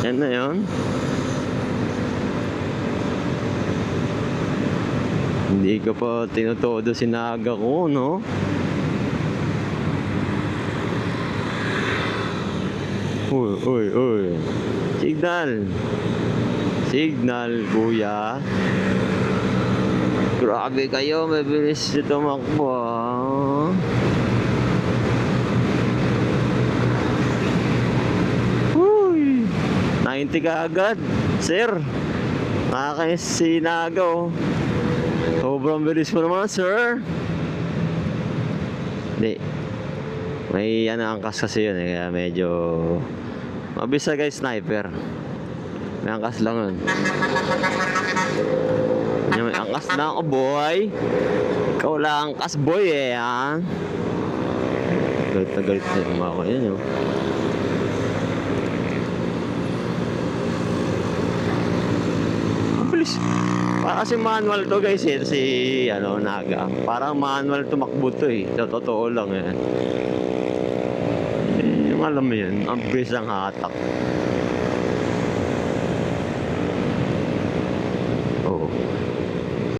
Yan na yun. Hindi ka pa tinutodo sinaga ko, no? Uy, uy, uy. Signal. Signal, kuya. Grabe kayo, mabilis tumakbo, ah. Uy, 90 ka agad, sir. Nakakasinaga, oh. Sobrang bilis mo naman, sir. Hindi. May angkas kasi yun, eh. Kaya medyo mabisa, guys, sniper. May angkas lang yun. May angkas na ako, boy. Ikaw lang angkas, boy, eh, ha? Galit na galit na yung ako yun, oh. Mabilis. Para kasi manual to, guys, eh. Si, Naga. Parang manual tumakbo to, eh. Sa totoo lang, eh. Yung alam mo yun, ang bilis ang hatak.